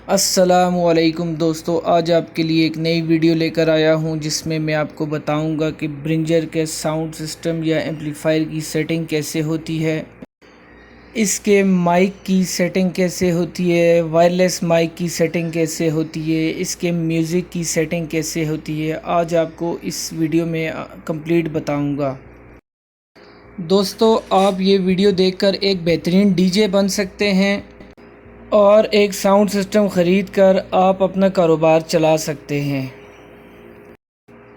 अस्सलामुअलैकुम दोस्तों, आज आपके लिए एक नई वीडियो लेकर आया हूं जिसमें मैं आपको बताऊंगा कि ब्रिंजर के साउंड सिस्टम या एम्पलीफायर की सेटिंग कैसे होती है, इसके माइक की सेटिंग कैसे होती है, वायरलेस माइक की सेटिंग कैसे होती है, इसके म्यूज़िक की सेटिंग कैसे होती है। आज आपको इस वीडियो में कंप्लीट बताऊंगा। दोस्तों, आप ये वीडियो देखकर एक बेहतरीन डीजे बन सकते हैं और एक साउंड सिस्टम ख़रीद कर आप अपना कारोबार चला सकते हैं।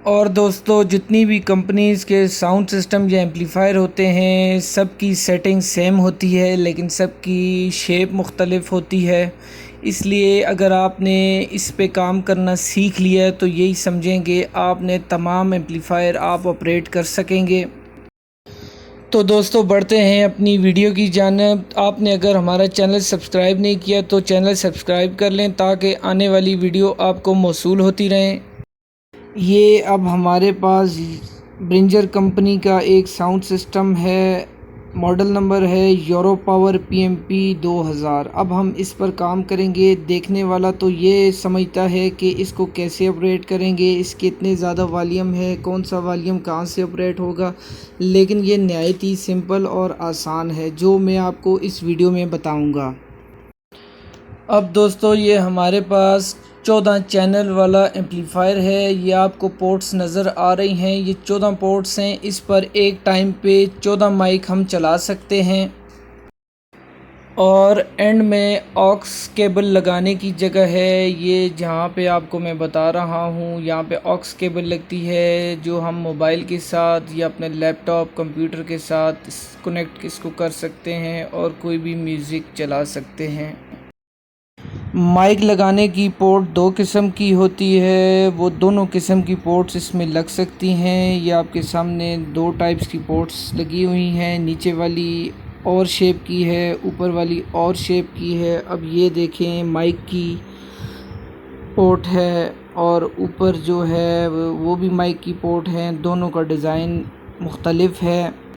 और दोस्तों, जितनी भी कंपनीज़ के साउंड सिस्टम या एम्पलीफायर होते हैं, सबकी सेटिंग सेम होती है, लेकिन सबकी शेप मुख्तलिफ होती है। इसलिए अगर आपने इस पे काम करना सीख लिया तो यही समझेंगे आपने तमाम एम्पलीफायर आप ऑपरेट कर सकेंगे। तो दोस्तों, बढ़ते हैं अपनी वीडियो की जानिब। आपने अगर हमारा चैनल सब्सक्राइब नहीं किया तो चैनल सब्सक्राइब कर लें ताकि आने वाली वीडियो आपको मौसूल होती रहें। ये अब हमारे पास ब्रिंजर कंपनी का एक साउंड सिस्टम है। मॉडल नंबर है यूरो पावर PMP 2000। अब हम इस पर काम करेंगे। देखने वाला तो ये समझता है कि इसको कैसे ऑपरेट करेंगे, इसके इतने ज़्यादा वॉल्यूम है, कौन सा वॉल्यूम कहाँ से ऑपरेट होगा, लेकिन ये नहायत ही सिंपल और आसान है जो मैं आपको इस वीडियो में बताऊंगा। अब दोस्तों, ये हमारे पास 14 चैनल वाला एम्पलीफायर है। ये आपको पोर्ट्स नज़र आ रही हैं, ये 14 पोर्ट्स हैं। इस पर एक टाइम पे 14 माइक हम चला सकते हैं। और एंड में ऑक्स केबल लगाने की जगह है। ये जहाँ पे आपको मैं बता रहा हूँ, यहाँ पे ऑक्स केबल लगती है जो हम मोबाइल के साथ या अपने लैपटॉप कंप्यूटर के साथ कनेक्ट इसको कर सकते हैं और कोई भी म्यूज़िक चला सकते हैं। माइक लगाने की पोर्ट दो किस्म की होती है, वो दोनों किस्म की पोर्ट्स इसमें लग सकती हैं। ये आपके सामने दो टाइप्स की पोर्ट्स लगी हुई हैं। नीचे वाली और शेप की है, ऊपर वाली और शेप की है। अब ये देखें, माइक की पोर्ट है और ऊपर जो है वो भी माइक की पोर्ट है। दोनों का डिज़ाइन मुख्तलिफ है,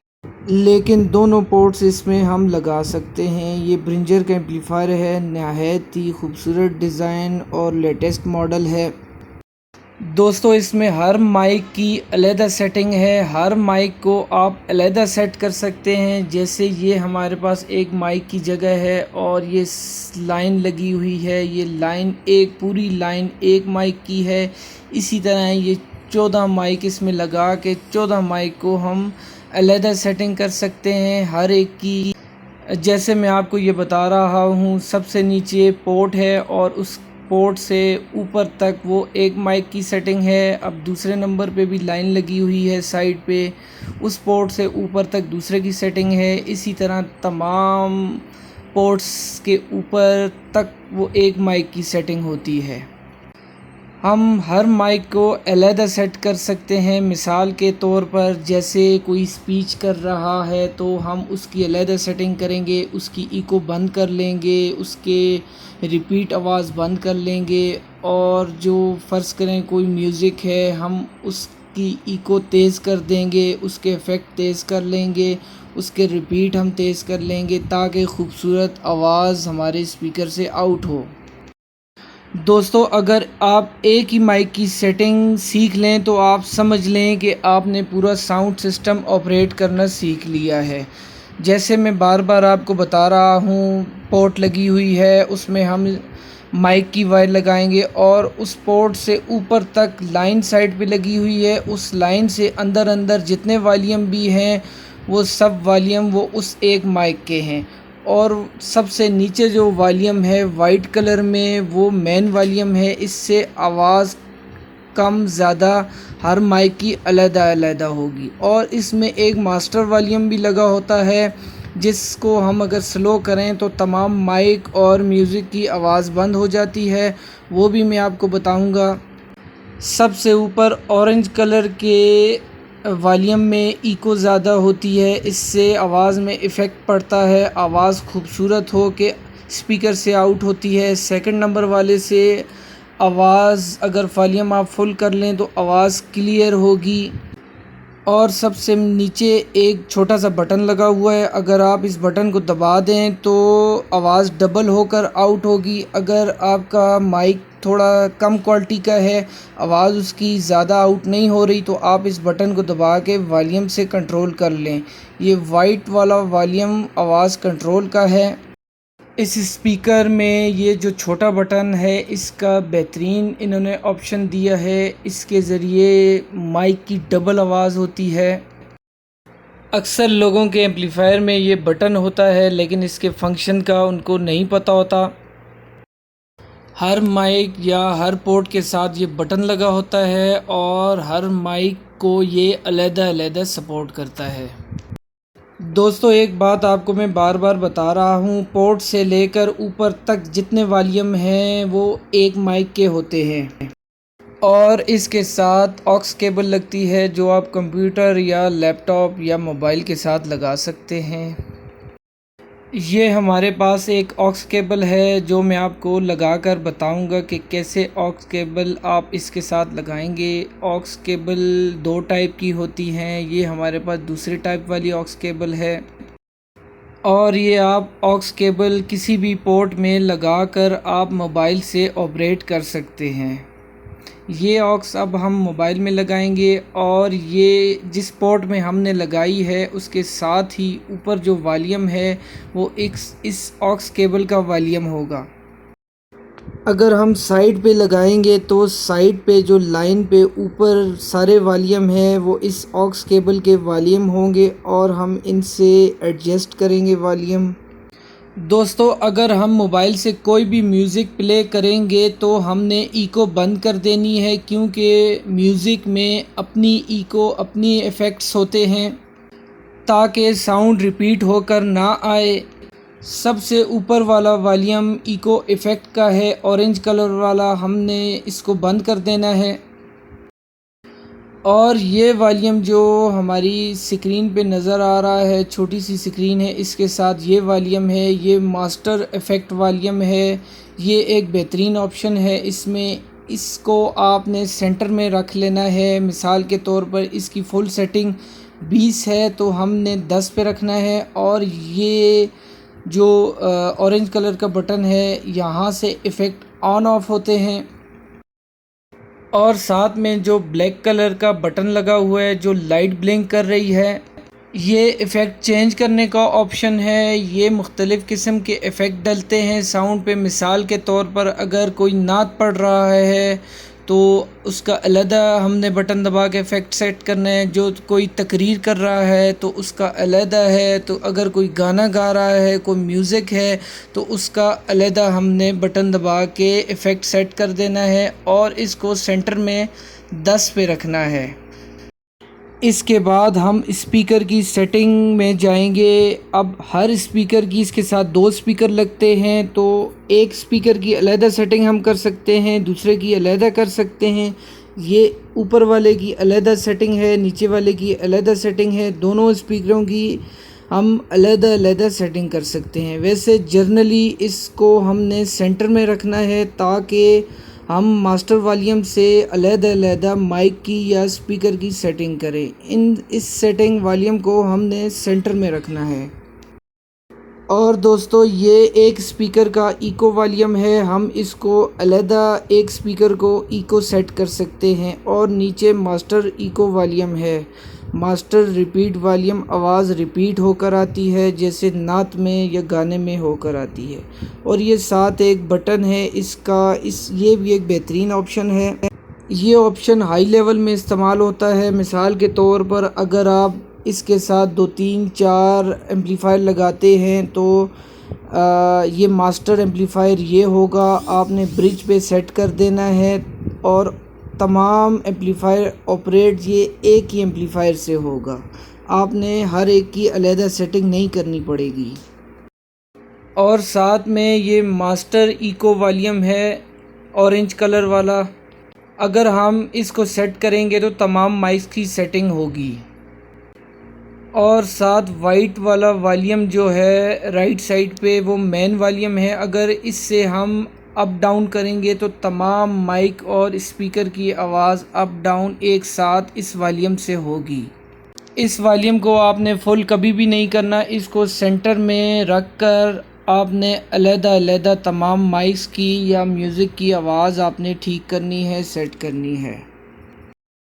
लेकिन दोनों पोर्ट्स इसमें हम लगा सकते हैं। ये ब्रिंजर का एम्पलीफायर है, नहायत ही खूबसूरत डिज़ाइन और लेटेस्ट मॉडल है। दोस्तों, इसमें हर माइक की अलहदा सेटिंग है। हर माइक को आप अलहदा सेट कर सकते हैं। जैसे ये हमारे पास एक माइक की जगह है और ये लाइन लगी हुई है। ये लाइन एक पूरी लाइन एक माइक की है। इसी तरह ये 14 माइक इसमें लगा के 14 माइक को हम अलहदा सेटिंग कर सकते हैं हर एक की। जैसे मैं आपको ये बता रहा हूँ, सबसे नीचे पोर्ट है और उस पोर्ट से ऊपर तक वो एक माइक की सेटिंग है। अब दूसरे नंबर पे भी लाइन लगी हुई है साइड पे, उस पोर्ट से ऊपर तक दूसरे की सेटिंग है। इसी तरह तमाम पोर्ट्स के ऊपर तक वो एक माइक की सेटिंग होती है। हम हर माइक को अलहदा सेट कर सकते हैं। मिसाल के तौर पर, जैसे कोई स्पीच कर रहा है तो हम उसकी अलहदा सेटिंग करेंगे, उसकी इको बंद कर लेंगे, उसके रिपीट आवाज़ बंद कर लेंगे। और जो फ़र्ज़ करें कोई म्यूज़िक है, हम उसकी इको तेज़ कर देंगे, उसके इफ़ेक्ट तेज़ कर लेंगे, उसके रिपीट हम तेज़ कर लेंगे ताकि खूबसूरत आवाज़ हमारे स्पीकर से आउट हो। दोस्तों, अगर आप एक ही माइक की सेटिंग सीख लें तो आप समझ लें कि आपने पूरा साउंड सिस्टम ऑपरेट करना सीख लिया है। जैसे मैं बार बार आपको बता रहा हूँ, पोर्ट लगी हुई है, उसमें हम माइक की वायर लगाएंगे और उस पोर्ट से ऊपर तक लाइन साइड पे लगी हुई है। उस लाइन से अंदर अंदर जितने वॉल्यूम भी हैं वो सब वॉल्यूम वो उस एक माइक के हैं। और सबसे नीचे जो वॉल्यूम है वाइट कलर में, वो मेन वॉल्यूम है। इससे आवाज़ कम ज़्यादा हर माइक की अलग अलग होगी। और इसमें एक मास्टर वॉल्यूम भी लगा होता है जिसको हम अगर स्लो करें तो तमाम माइक और म्यूज़िक की आवाज़ बंद हो जाती है, वो भी मैं आपको बताऊंगा। सबसे ऊपर ऑरेंज कलर के वॉल्यूम में इको ज़्यादा होती है, इससे आवाज़ में इफ़ेक्ट पड़ता है, आवाज़ खूबसूरत हो के स्पीकर से आउट होती है। सेकंड नंबर वाले से आवाज़ अगर वॉल्यूम आप फुल कर लें तो आवाज़ क्लियर होगी। और सबसे नीचे एक छोटा सा बटन लगा हुआ है, अगर आप इस बटन को दबा दें तो आवाज़ डबल होकर आउट होगी। अगर आपका माइक थोड़ा कम क्वालिटी का है, आवाज़ उसकी ज़्यादा आउट नहीं हो रही, तो आप इस बटन को दबा के वॉल्यूम से कंट्रोल कर लें। ये वाइट वाला वॉल्यूम आवाज़ कंट्रोल का है। इस स्पीकर में ये जो छोटा बटन है, इसका बेहतरीन इन्होंने ऑप्शन दिया है। इसके ज़रिए माइक की डबल आवाज़ होती है। अक्सर लोगों के एम्पलीफायर में ये बटन होता है, लेकिन इसके फंक्शन का उनको नहीं पता होता। हर माइक या हर पोर्ट के साथ ये बटन लगा होता है और हर माइक को ये अलग-अलग सपोर्ट करता है। दोस्तों, एक बात आपको मैं बार बार बता रहा हूँ, पोर्ट से लेकर ऊपर तक जितने वॉल्यूम हैं वो एक माइक के होते हैं और इसके साथ ऑक्स केबल लगती है जो आप कंप्यूटर या लैपटॉप या मोबाइल के साथ लगा सकते हैं। ये हमारे पास एक ऑक्स केबल है जो मैं आपको लगा कर बताऊंगा कि कैसे ऑक्स केबल आप इसके साथ लगाएंगे। ऑक्स केबल दो टाइप की होती हैं, ये हमारे पास दूसरे टाइप वाली ऑक्स केबल है और ये आप ऑक्स केबल किसी भी पोर्ट में लगाकर आप मोबाइल से ऑपरेट कर सकते हैं। ये ऑक्स अब हम मोबाइल में लगाएंगे और ये जिस पोर्ट में हमने लगाई है उसके साथ ही ऊपर जो वॉल्यूम है वो इस ऑक्स केबल का वॉल्यूम होगा। अगर हम साइड पे लगाएंगे तो साइड पे जो लाइन पे ऊपर सारे वॉल्यूम है वो इस ऑक्स केबल के वॉल्यूम होंगे और हम इनसे एडजस्ट करेंगे वॉल्यूम। दोस्तों, अगर हम मोबाइल से कोई भी म्यूज़िक प्ले करेंगे तो हमने इको बंद कर देनी है, क्योंकि म्यूज़िक में अपनी इको अपनी इफ़ेक्ट्स होते हैं ताकि साउंड रिपीट होकर ना आए। सबसे ऊपर वाला वॉल्यूम इको इफ़ेक्ट का है, ऑरेंज कलर वाला, हमने इसको बंद कर देना है। और ये वॉल्यूम जो हमारी स्क्रीन पे नज़र आ रहा है, छोटी सी स्क्रीन है, इसके साथ ये वॉल्यूम है, ये मास्टर इफ़ेक्ट वॉल्यूम है। ये एक बेहतरीन ऑप्शन है इसमें। इसको आपने सेंटर में रख लेना है। मिसाल के तौर पर इसकी फुल सेटिंग 20 है तो हमने 10 पे रखना है और ये जो ऑरेंज कलर का बटन है, यहाँ से इफ़ेक्ट ऑन ऑफ होते हैं और साथ में जो ब्लैक कलर का बटन लगा हुआ है जो लाइट ब्लिंक कर रही है, ये इफ़ेक्ट चेंज करने का ऑप्शन है। ये मुख्तलिफ़ किस्म के इफ़ेक्ट डलते हैं साउंड पे। मिसाल के तौर पर अगर कोई नात पढ़ रहा है तो उसका अलहदा हमने बटन दबा के इफ़ेक्ट सेट करना है। जो कोई तकरीर कर रहा है तो उसका अलहदा है। तो अगर कोई गाना गा रहा है, कोई म्यूज़िक है, तो उसका अलहदा हमने बटन दबा के इफ़ेक्ट सेट कर देना है और इसको सेंटर में 10 पे रखना है। इसके बाद हम स्पीकर की सेटिंग में जाएंगे। अब हर स्पीकर की इसके साथ 2 स्पीकर लगते हैं, तो एक स्पीकर की अलहदा सेटिंग हम कर सकते हैं, दूसरे की अलहदा कर सकते हैं। ये ऊपर वाले की अलहदा सेटिंग है, नीचे वाले की अलहदा सेटिंग है। दोनों स्पीकरों की हम अलहदा सेटिंग कर सकते हैं। वैसे जनरली इसको हमने सेंटर में रखना है ताकि हम मास्टर वॉल्यूम से अलहदा माइक की या स्पीकर की सेटिंग करें। इस सेटिंग वॉल्यूम को हमने सेंटर में रखना है। और दोस्तों, ये एक स्पीकर का इको वॉल्यूम है, हम इसको अलहदा एक स्पीकर को इको सेट कर सकते हैं। और नीचे मास्टर इको वॉल्यूम है। मास्टर रिपीट वॉल्यूम, आवाज़ रिपीट होकर आती है जैसे नात में या गाने में होकर आती है। और ये साथ एक बटन है इसका, ये भी एक बेहतरीन ऑप्शन है। ये ऑप्शन हाई लेवल में इस्तेमाल होता है। मिसाल के तौर पर अगर आप इसके साथ 2 3 4 एम्पलीफायर लगाते हैं तो ये मास्टर एम्पलीफायर ये होगा, आपने ब्रिज पे सेट कर देना है और तमाम एम्पलीफायर ऑपरेट ये एक ही एम्पलीफायर से होगा। आपने हर एक की अलहदा सेटिंग नहीं करनी पड़ेगी। और साथ में ये मास्टर इको वॉल्यूम है, ऑरेंज कलर वाला। अगर हम इसको सेट करेंगे तो तमाम माइक्स की सेटिंग होगी। और साथ वाइट वाला वॉल्यूम जो है राइट साइड पे, वो मेन वॉल्यूम है। अगर इससे हम अप डाउन करेंगे तो तमाम माइक और स्पीकर की आवाज़ अप डाउन एक साथ इस वॉल्यूम से होगी। इस वॉल्यूम को आपने फुल कभी भी नहीं करना, इसको सेंटर में रख कर आपने अलग-अलग तमाम माइक्स की या म्यूज़िक की आवाज़ आपने ठीक करनी है, सेट करनी है।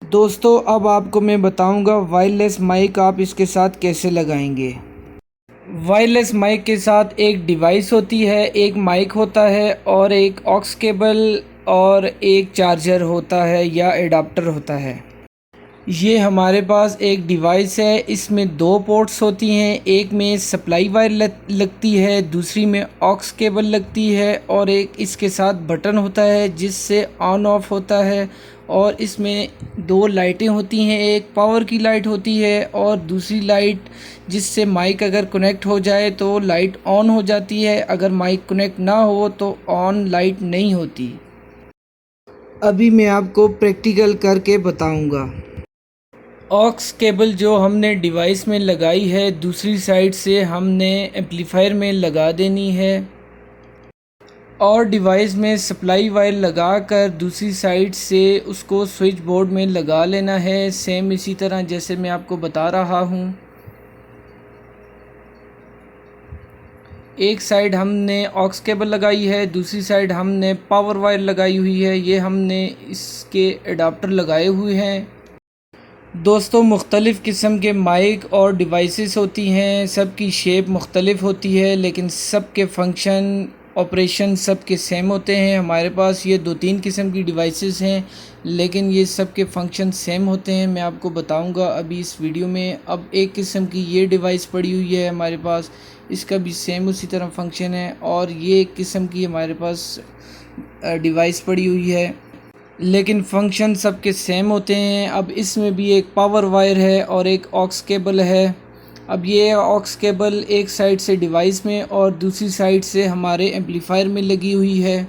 दोस्तों अब आपको मैं बताऊंगा वायरलेस माइक आप इसके साथ कैसे लगाएंगे। वायरलेस माइक के साथ एक डिवाइस होती है, एक माइक होता है और एक ऑक्स केबल और एक चार्जर होता है या एडाप्टर होता है। ये हमारे पास एक डिवाइस है, इसमें दो पोर्ट्स होती हैं, एक में सप्लाई वायर लगती है, दूसरी में ऑक्स केबल लगती है और एक इसके साथ बटन होता है जिससे ऑन ऑफ होता है। और इसमें दो लाइटें होती हैं, एक पावर की लाइट होती है और दूसरी लाइट जिससे माइक अगर कनेक्ट हो जाए तो लाइट ऑन हो जाती है, अगर माइक कनेक्ट ना हो तो ऑन लाइट नहीं होती। अभी मैं आपको प्रैक्टिकल करके बताऊंगा। ऑक्स केबल जो हमने डिवाइस में लगाई है दूसरी साइड से हमने एम्पलीफायर में लगा देनी है और डिवाइस में सप्लाई वायर लगाकर दूसरी साइड से उसको स्विच बोर्ड में लगा लेना है, सेम इसी तरह जैसे मैं आपको बता रहा हूँ। एक साइड हमने ऑक्स केबल लगाई है, दूसरी साइड हमने पावर वायर लगाई हुई है, ये हमने इसके एडाप्टर लगाए हुए हैं। दोस्तों मुख्तलिफ़ किस्म के माइक और डिवाइसेस होती हैं, सब की शेप मुख्तलिफ़ होती है लेकिन सब के फंक्शन ऑपरेशन सब के सेम होते हैं। हमारे पास ये 2-3 किस्म की डिवाइसेस हैं लेकिन ये सब के फंक्शन सेम होते हैं। मैं आपको बताऊंगा अभी इस वीडियो में। अब एक किस्म की ये डिवाइस पड़ी हुई है हमारे पास, इसका भी सेम उसी तरह फंक्शन है और ये एक किस्म की हमारे पास डिवाइस पड़ी हुई है लेकिन फंक्शन सबके सेम होते हैं। अब इसमें भी एक पावर वायर है और एक ऑक्स केबल है। अब ये ऑक्स केबल एक साइड से डिवाइस में और दूसरी साइड से हमारे एम्पलीफायर में लगी हुई है।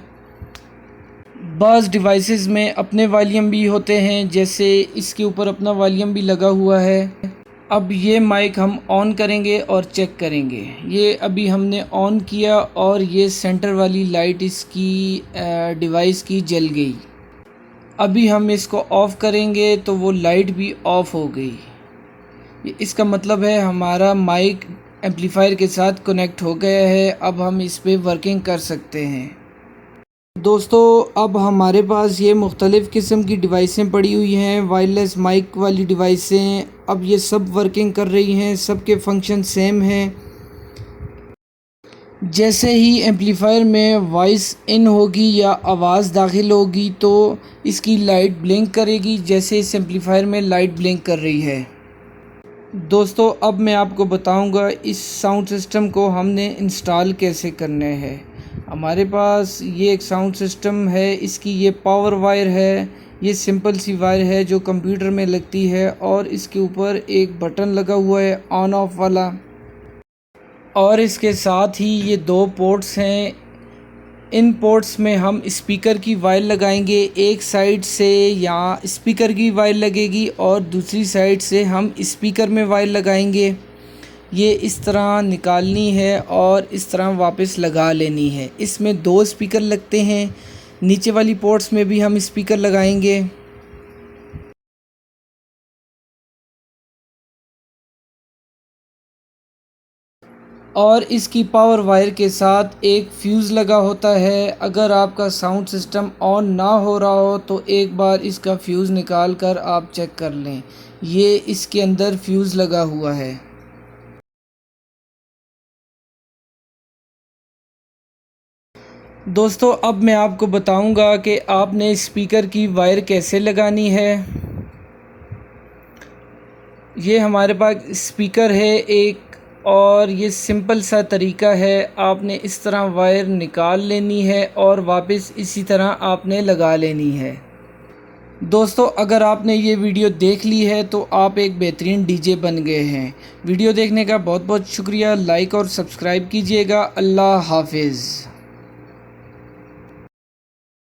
बाज़ डिवाइसेस में अपने वॉल्यूम भी होते हैं, जैसे इसके ऊपर अपना वॉल्यूम भी लगा हुआ है। अब ये माइक हम ऑन करेंगे और चेक करेंगे। ये अभी हमने ऑन किया और ये सेंटर वाली लाइट इसकी डिवाइस की जल गई। अभी हम इसको ऑफ़ करेंगे तो वो लाइट भी ऑफ़ हो गई। इसका मतलब है हमारा माइक एम्पलीफायर के साथ कनेक्ट हो गया है। अब हम इस पे वर्किंग कर सकते हैं। दोस्तों अब हमारे पास ये मुख्तलिफ़ किस्म की डिवाइसें पड़ी हुई हैं, वायरलेस माइक वाली डिवाइसें। अब ये सब वर्किंग कर रही हैं, सब के फंक्शन सेम हैं। जैसे ही एम्पलीफायर में वॉइस इन होगी या आवाज़ दाखिल होगी तो इसकी लाइट ब्लिंक करेगी, जैसे इस एम्पलीफायर में लाइट ब्लिंक कर रही है। दोस्तों अब मैं आपको बताऊंगा इस साउंड सिस्टम को हमने इंस्टॉल कैसे करना है। हमारे पास ये एक साउंड सिस्टम है, इसकी ये पावर वायर है, ये सिंपल सी वायर है जो कंप्यूटर में लगती है और इसके ऊपर एक बटन लगा हुआ है ऑन ऑफ वाला और इसके साथ ही ये दो पोर्ट्स हैं। इन पोर्ट्स में हम स्पीकर की वायर लगाएंगे, एक साइड से यहाँ स्पीकर की वायर लगेगी और दूसरी साइड से हम स्पीकर में वायर लगाएंगे। ये इस तरह निकालनी है और इस तरह वापस लगा लेनी है। इसमें दो स्पीकर लगते हैं, नीचे वाली पोर्ट्स में भी हम स्पीकर लगाएंगे। और इसकी पावर वायर के साथ एक फ्यूज़ लगा होता है। अगर आपका साउंड सिस्टम ऑन ना हो रहा हो तो एक बार इसका फ्यूज़ निकाल कर आप चेक कर लें, ये इसके अंदर फ्यूज़ लगा हुआ है। दोस्तों अब मैं आपको बताऊंगा कि आपने स्पीकर की वायर कैसे लगानी है। ये हमारे पास स्पीकर है एक और ये सिंपल सा तरीका है, आपने इस तरह वायर निकाल लेनी है और वापस इसी तरह आपने लगा लेनी है। दोस्तों अगर आपने ये वीडियो देख ली है तो आप एक बेहतरीन डीजे बन गए हैं। वीडियो देखने का बहुत बहुत शुक्रिया। लाइक और सब्सक्राइब कीजिएगा। अल्लाह हाफिज़।